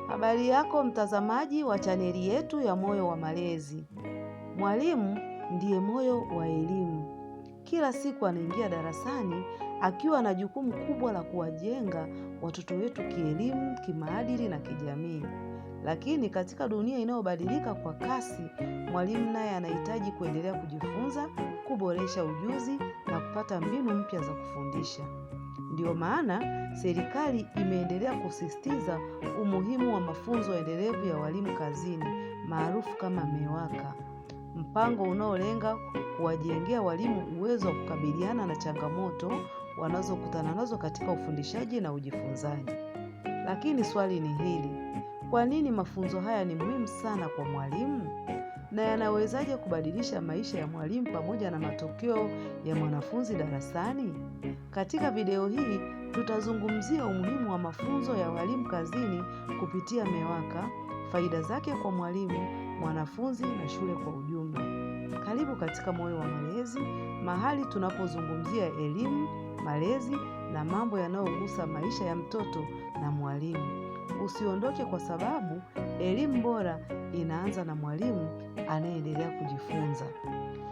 Habari yako mtazamaji wa chaneli yetu ya Moyo wa Malezi. Mwalimu ndiye moyo wa elimu. Kila siku anaingia darasani akiwa na jukumu kubwa la kuwajenga watoto wetu kielimu, kimaadili na kijamii. Lakini katika dunia inayobadilika kwa kasi, mwalimu naye anahitaji kuendelea kujifunza, kuboresha ujuzi na kupata mbinu mpya za kufundisha. Ndio maana serikali imeendelea kusisitiza umuhimu wa mafunzo endelevu ya walimu kazini, maarufu kama MEWAKA. Mpango unaolenga kuwajengea walimu uwezo wa kukabiliana na changamoto wanazokutana nazo katika ufundishaji na ujifunzaji. Lakini swali ni hili: kwa nini mafunzo haya ni muhimu sana kwa mwalimu? Na yanawezaje kubadilisha maisha ya mwalimu pamoja na matokeo ya mwanafunzi darasani? Katika video hii tutazungumzia umuhimu wa mafunzo ya walimu kazini kupitia MEWAKA, faida zake kwa mwalimu, mwanafunzi na shule kwa ujumla. Karibu katika Moyo wa Malezi, mahali tunapozungumzia elimu, malezi na mambo yanayogusa maisha ya mtoto na mwalimu. Usiondoke, kwa sababu elimu bora inaanza na mwalimu anayeendelea kujifunza.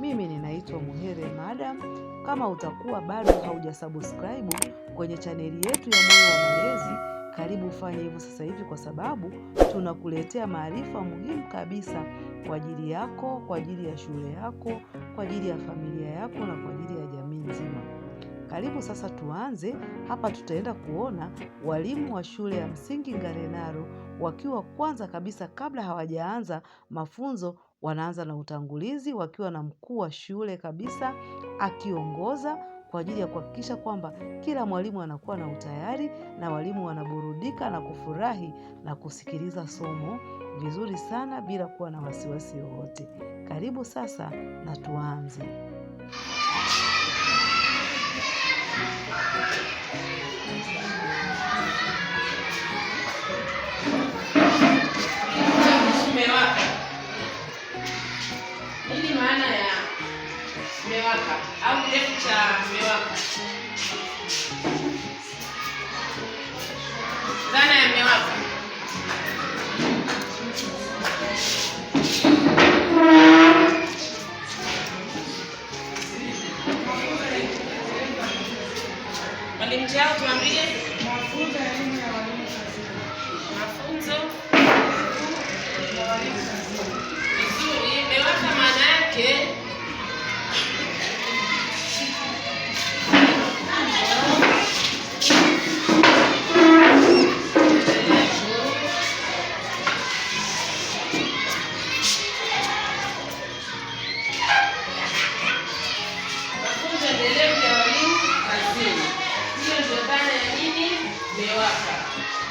Mimi ninaitwa Muhere Madam. Kama utakuwa bado haujasubscribe kwenye chaneli yetu ya Moyo wa Malezi, karibu ufanye hivyo sasa hivi, kwa sababu tunakuletea maarifa muhimu kabisa kwa ajili yako, kwa ajili ya shule yako, kwa ajili ya familia yako na kwa ajili ya jamii nzima. Karibu sasa tuanze. Hapa tutaenda kuona walimu wa shule ya msingi Ngarenaro wakiwa kwanza kabisa, kabla hawajaanza mafunzo, wanaanza na utangulizi wakiwa na mkuu wa shule kabisa akiongoza kwa ajili ya kuhakikisha kwamba kila mwalimu anakuwa na utayari na walimu wanaburudika na kufurahi na kusikiliza somo vizuri sana bila kuwa na wasiwasi wowote. Karibu sasa na tuanze. MEWAKA. Nini maana ya MEWAKA au kirefu cha MEWAKA? Dhana ya MEWAKA. Mwalimu Chao, tuambie. Mafunzo ya elimu ya walimu kazini. Mafunzo ya walimu kazini. vizuri. MEWAKA maana yake mafunzo endelevu ya walimu kazini. Hiyo ndio dhana ya nini? MEWAKA.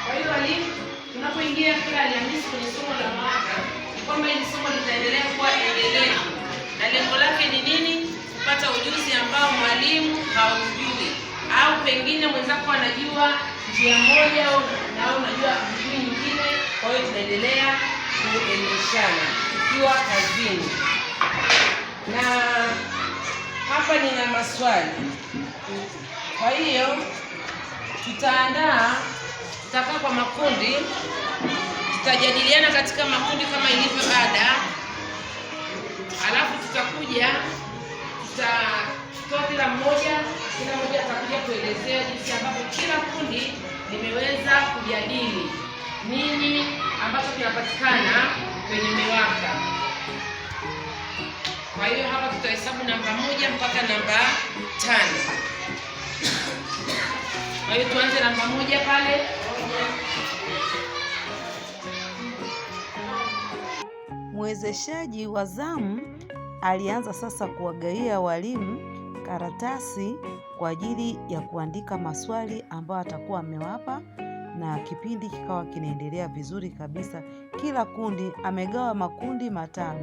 Kwa hiyo walimu, tunapoingia kila Alhamisi kwenye somo la MEWAKA, ni kwamba hili somo litaendelea kuwa endelevu, na lengo lake ni nini? Kupata ujuzi ambao mwalimu haujui, au pengine mwenzako anajua njia moja na unajua njia nyingine. Kwa hiyo tunaendelea kuelimishana tukiwa kazini. Na hapa nina maswali. Kwa hiyo tutakaa kwa makundi, tutajadiliana katika makundi kama ilivyo ada. Alafu tutatoa kila mmoja atakuja kuelezea jinsi ambavyo kila kundi limeweza kujadili nini ambacho kinapatikana kwenye MEWAKA. Kwa hiyo hapa tutahesabu namba 1 mpaka namba 5. Kwa hiyo tuanze namba 1 pale. Mwezeshaji wa zamu alianza sasa kuwagawia walimu karatasi kwa ajili ya kuandika maswali ambayo atakuwa amewapa, na kipindi kikawa kinaendelea vizuri kabisa. Kila kundi amegawa makundi 5.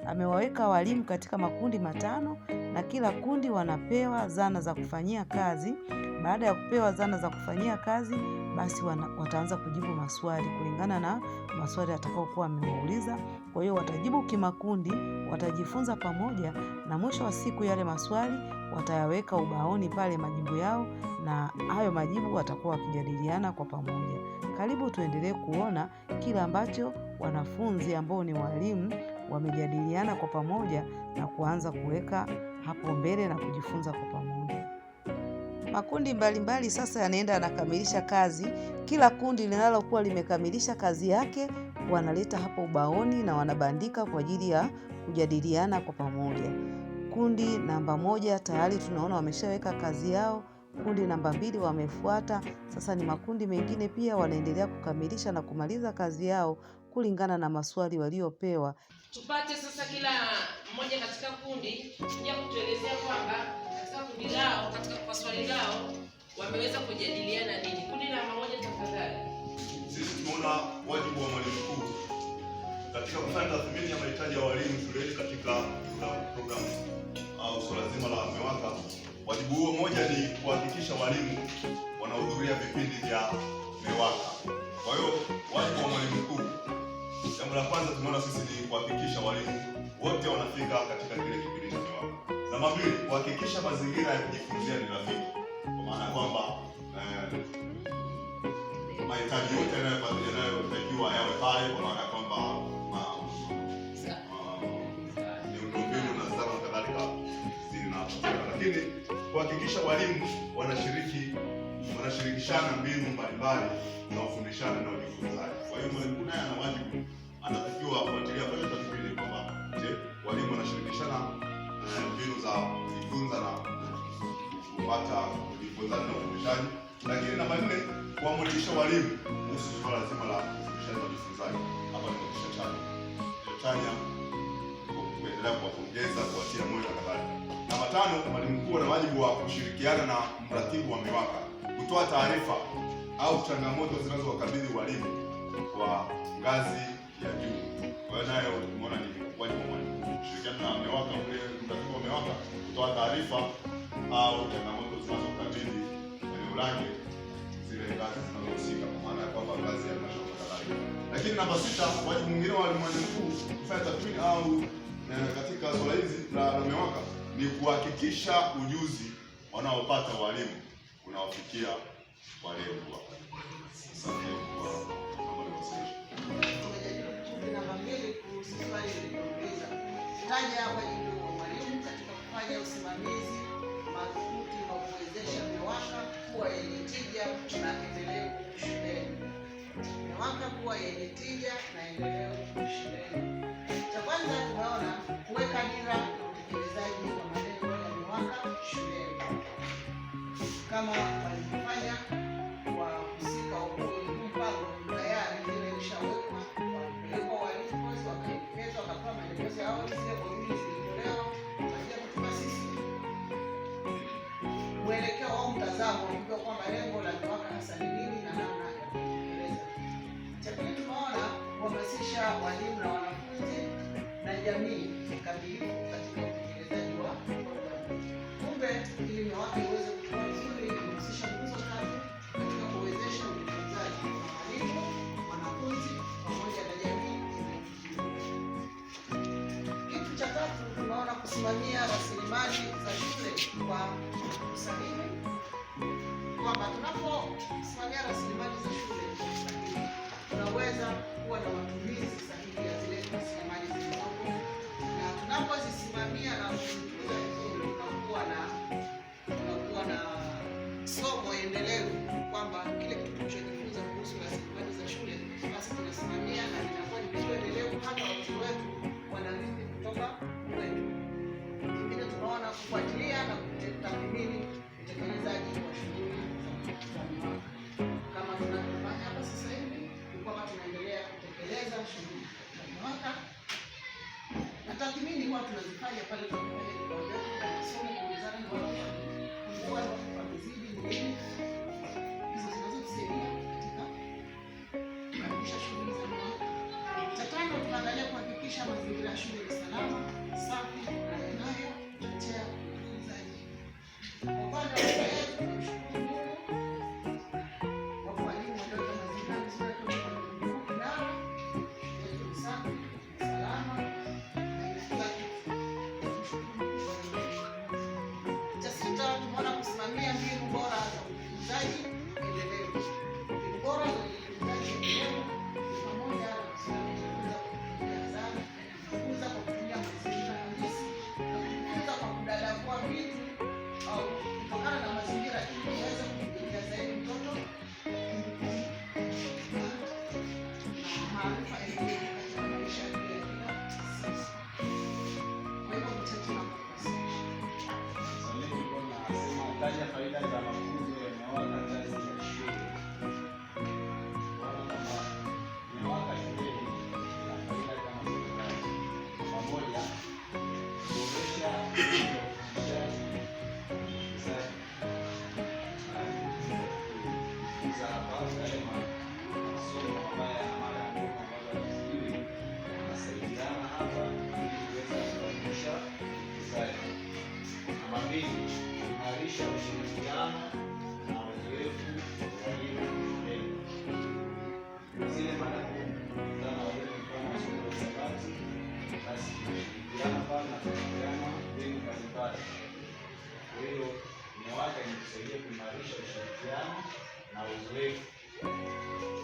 Amewaweka walimu katika makundi 5 na kila kundi wanapewa zana za kufanyia kazi. Baada ya kupewa zana za kufanyia kazi, basi wataanza kujibu maswali kulingana na maswali atakayokuwa amewauliza. Kwa hiyo watajibu kimakundi, watajifunza pamoja, na mwisho wa siku yale maswali watayaweka ubaoni pale majibu yao, na hayo majibu watakuwa wakijadiliana kwa pamoja. Karibu tuendelee kuona kile ambacho wanafunzi ambao ni walimu wamejadiliana kwa pamoja na kuanza kuweka hapo mbele na kujifunza kwa pamoja. Makundi mbalimbali sasa yanaenda yanakamilisha kazi. Kila kundi linalokuwa limekamilisha kazi yake wanaleta hapo ubaoni na wanabandika kwa ajili ya kujadiliana kwa pamoja. Kundi namba 1 tayari tunaona wameshaweka kazi yao. Kundi namba 2 wamefuata. Sasa ni makundi mengine pia wanaendelea kukamilisha na kumaliza kazi yao kulingana na maswali waliopewa. Tupate sasa kila mmoja katika kundi kuja kutuelezea kwamba katika kundi lao, katika swali lao wameweza kujadiliana nini. Kundi namba 1 tafadhali. Sisi tunaona wajibu wa mwalimu mkuu katika kufanya tathmini ya mahitaji ya walimu shuleni katika programu au swala zima la MEWAKA. Wajibu huo moja ni kuhakikisha walimu wanahudhuria vipindi vya MEWAKA. Kwa hiyo wajibu wa mwalimu mkuu, jambo la kwanza tumeona sisi ni kuhakikisha walimu wote wanafika katika kile kipindi cha MEWAKA. Namba 2, kuhakikisha mazingira ya kujifunzia ni rafiki, kwa maana kwamba mahitaji yote yanayotakiwa yawe pale, kwa maana kwamba miundombinu na zana kadhalika zinapatikana, lakini kuhakikisha walimu wanashirikishana mbinu mbalimbali za ufundishaji na ujifunzaji. Kwa hiyo mwalimu naye ana wajibu, anatakiwa kufuatilia pale tathmini kwamba je, walimu wanashirikishana mbinu za kujifunza na kupata ujifunzaji na ufundishaji. Lakini namba 4, kuhamasisha walimu kuhusu swala zima la ufundishaji na ujifunzaji. Hapa ni motisha chanya, kuendelea kuwapongeza, kuwatia moyo na kadhalika. Namba 5, mwalimu mkuu ana wajibu wa kushirikiana na mratibu wa MEWAKA kutoa taarifa au changamoto zinazowakabili walimu kwa ngazi ya juu. Kwa hiyo nayo tumeona ni wajibu wa mwalimu kushirikiana na MEWAKA, mratibu wa MEWAKA kutoa taarifa au changamoto zinazowakabili eneo lake, zile ngazi zinazohusika, kwa maana ya kwamba ngazi ya halmashauri na kadhalika. Lakini namba 6, wajibu mwingine wa mwalimu mkuu kufanya tathmini au katika swala hizi la MEWAKA ni kuhakikisha ujuzi wanaopata walimu unawafikia walengwa. Asante kwa kuwasilisha. Namba 2 kuhusu swali lililouliza. Taja wajibu wa mwalimu katika kufanya usimamizi madhubuti wa kuwezesha MEWAKA kuwa yenye tija na endelevu shuleni. MEWAKA kuwa yenye tija na endelevu shuleni. Cha kwanza tunaona kuweka dira na utekelezaji wa malengo ya MEWAKA shuleni. Kama walivyofanya wahusika wa mpango tayari ile ilishawekwa, walipelekwa walimu wakaelekezwa, wakapewa maelekezo yao, zile kanuni zilitolewa kwa ajili ya kutupa sisi mwelekeo au mtazamo kujua kwamba lengo la MEWAKA hasa ni nini na namna ya kutekeleza. Cha pili, tunaona kuhamasisha walimu na wanafunzi na jamii kikamilifu katika utekelezaji wa programu. Kumbe ili MEWAKA iweze kuwa vizuri, inahusisha nguzo 3 katika kuwezesha ujifunzaji wa walimu, wanafunzi pamoja na jamii. Kitu cha 3, tunaona kusimamia rasilimali za shule kwa usahihi, kwamba tunaposimamia rasilimali za shule tunaweza kuwa na matumizi sahihi ya zile rasilimali zilizopo, na tunapozisimamia na kuzitunza vizuri tunakuwa na somo endelevu, kwamba kile kitu tunachojifunza kuhusu rasilimali za shule basi tunasimamia na inakuwa ni kitu endelevu, hata watoto wetu wanarithi kutoka kwetu. Kingine tunaona kufuatilia na kutathmini utekelezaji wa shughuli za MEWAKA kama tunavyofanya hapa sasa hivi, kwamba tunaendelea kutekeleza shughuli za MEWAKA na tathmini kwa tunazifanya pale tunapofanya kipaumbele kwa masomo, kuulizana ni watu wamezidi nini, hizo zinazotusaidia katika kuhakikisha shughuli za MEWAKA. Cha 5, tunaangalia kuhakikisha mazingira ya shule ni salama, safi na yanayochochea ujifunzaji. Kwa upande wa shule yetu tunamshukuru Mungu kwa walimu walioweka mazingira mazuri kwa nao yetu safi, salama na kila kitu. Cha 6, tumeona kusimamia mbinu bora za ujifunzaji endelevu. Mbinu bora za ujifunzaji kusaidia kuimarisha ushirikiano na uzoefu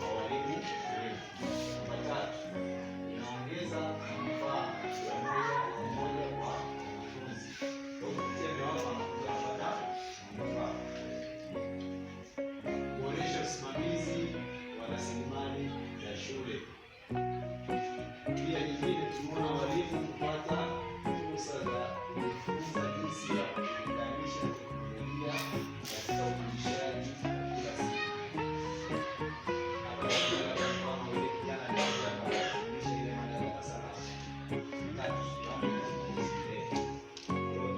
wa walimu shuleni. Namba 3, inaongeza manufaa ya moja kwa moja kwa wanafunzi. Kupitia MEWAKA wanafunzi wanapata manufaa. Kuonesha usimamizi wa rasilimali za shule. Pia nyingine tumeona walimu kupata fursa za kujifunza jinsi ya kuunganisha teknolojia katika ufundishaji kila siku. Hapa kama yule kijana mmoja anafundisha ile mada ya darasa la 3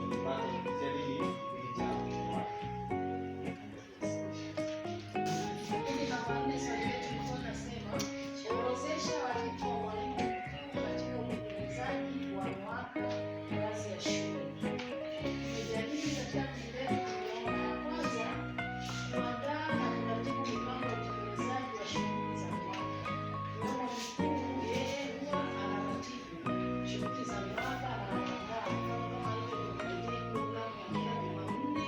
tulipata kupitia nini kipindi cha MEWAKA. Kuwezesha wajibu wa mwalimu mkuu katika utekelezaji wa MEWAKA ngazi ya shule. Tumejadili katika kirefu tumeona ya kwanza, kuandaa na kuratibu mipango ya utekelezaji wa shughuli za MEWAKA. Mwalimu mkuu yeye huwa anaratibu shughuli za MEWAKA na anaandaa kama ilivyokuletea programu ya kila Jumanne,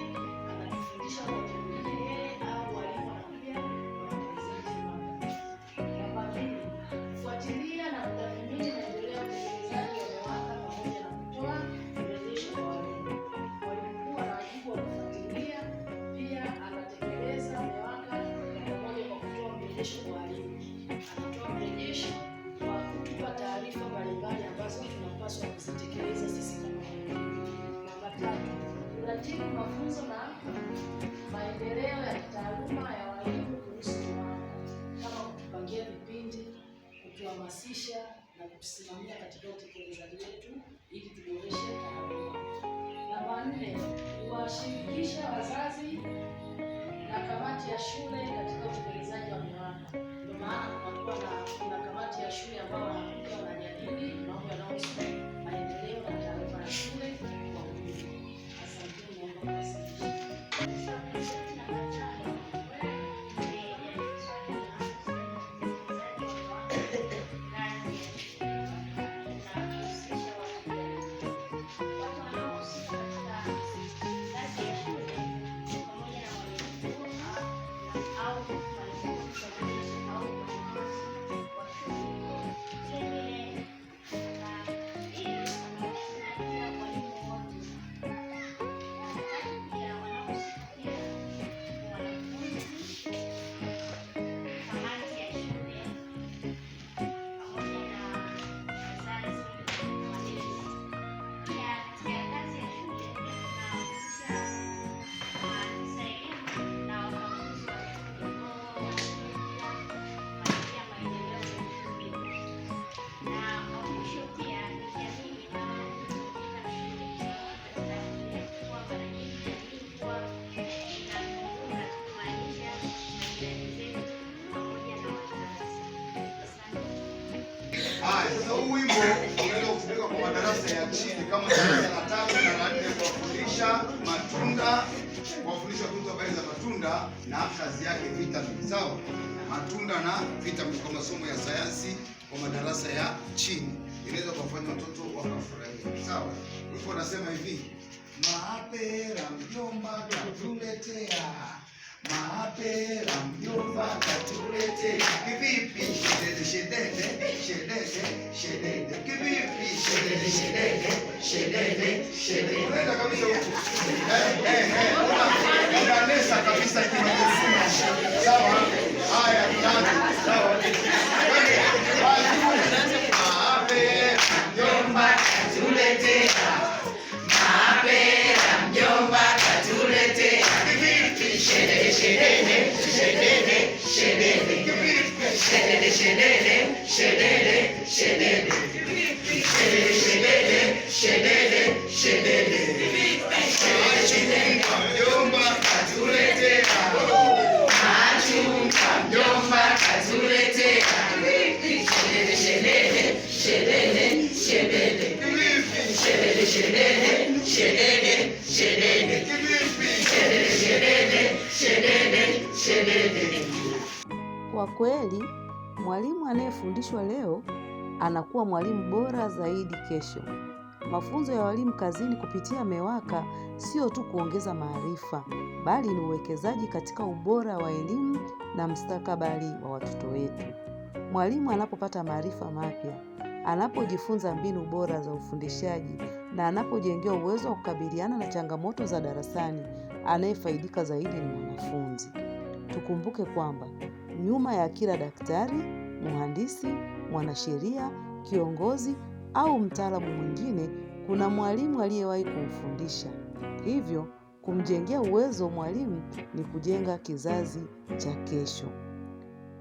anatufundisha kwa Jumanne au walimu wanakuja wanapresenti MEWAKA. Namba 2, kufuatilia na kutathmini maendeleo ya utekelezaji wa MEWAKA pamoja na kutoa mrejesho kwa walimu. Mwalimu mkuu ana wajibu wa kufuatilia, pia anatekeleza MEWAKA pamoja kwa kutoa mrejesho kwa walimu. Anatoa mrejesho kwa kutupa taarifa mbalimbali ambazo tunapaswa kuzitekeleza sisi kama walimu. Namba 3, kuratibu mafunzo na maendeleo ya kitaaluma ya walimu kuhusu MEWAKA, kama kutupangia vipindi, kutuhamasisha na kutusimamia katika utekelezaji wetu ili tuboreshe taaluma. Namba 4, kuwashirikisha wazazi na kamati ya shule katika utekelezaji wa MEWAKA. Ndio maana kuna kamati ya shule ambao wanakuja wanajadili mambo yanayohusu maendeleo na taarifa ya shule kwa ujumla. Asanteni, naomba kuwasilisha. Sasa huu wimbo unaweza kutumika kwa madarasa ya chini kama darasa la 3 na la 4, kuwafundisha matunda, kuwafundisha kuhusu habari za matunda na kazi yake vitamini. Sawa? Matunda na vitamini kwa masomo ya sayansi kwa madarasa ya chini. Inaweza kuwafanya watoto wakafurahia. Sawa? Wimbo unasema hivi: mapera mjomba katuletea, mapera mjomba katuletea. Kivipi? Shedede shedede shedede shedede. Kivipi? Shedede shedede shedede shedede. Unaenda kabisa huko. Unanesa kabisa kinakufuna. Sawa? Haya, tunaanza. Sawa? Mapera mjomba katuletea, mapera mjomba katuletea. Kivipi? Shedede shedede shedede shedede. Kivipi? Shedede shedede shedede shedede. Kivipi? Shedede shedede shedede shedede. Kivipi? Shedede shedede mjomba katuletea, machungwa mjomba katuletea. Kivipi? Shedede shedede shedede shedede. Kivipi? Shedede shedede shedede shedede. Kivipi? Shedede shedede shedede shedede. Kwa kweli, mwalimu anayefundishwa leo anakuwa mwalimu bora zaidi kesho. mafunzo ya walimu kazini kupitia MEWAKA sio tu kuongeza maarifa, bali ni uwekezaji katika ubora wa elimu na mustakabali wa watoto wetu. Mwalimu anapopata maarifa mapya, anapojifunza mbinu bora za ufundishaji na anapojengewa uwezo wa kukabiliana na changamoto za darasani, anayefaidika zaidi ni mwanafunzi. Tukumbuke kwamba nyuma ya kila daktari, mhandisi, mwanasheria, kiongozi au mtaalamu mwingine kuna mwalimu aliyewahi kumfundisha. Hivyo, kumjengea uwezo mwalimu ni kujenga kizazi cha kesho.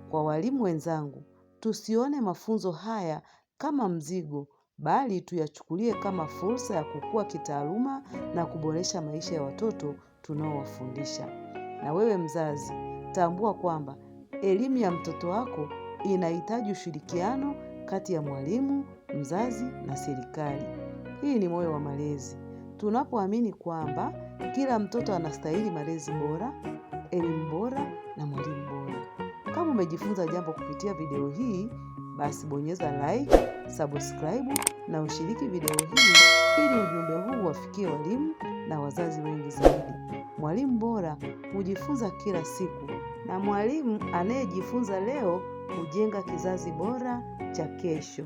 Kwa walimu wenzangu, tusione mafunzo haya kama mzigo, bali tuyachukulie kama fursa ya kukua kitaaluma na kuboresha maisha ya watoto tunaowafundisha. Na wewe mzazi, tambua kwamba elimu ya mtoto wako inahitaji ushirikiano kati ya mwalimu, mzazi na serikali. Hii ni Moyo wa Malezi. Tunapoamini kwamba kila mtoto anastahili malezi bora, elimu bora na mwalimu bora. Kama umejifunza jambo kupitia video hii, basi bonyeza like, subscribe na ushiriki video hii ili ujumbe huu wafikie walimu na wazazi wengi zaidi. Mwalimu bora hujifunza kila siku, na mwalimu anayejifunza leo hujenga kizazi bora cha kesho.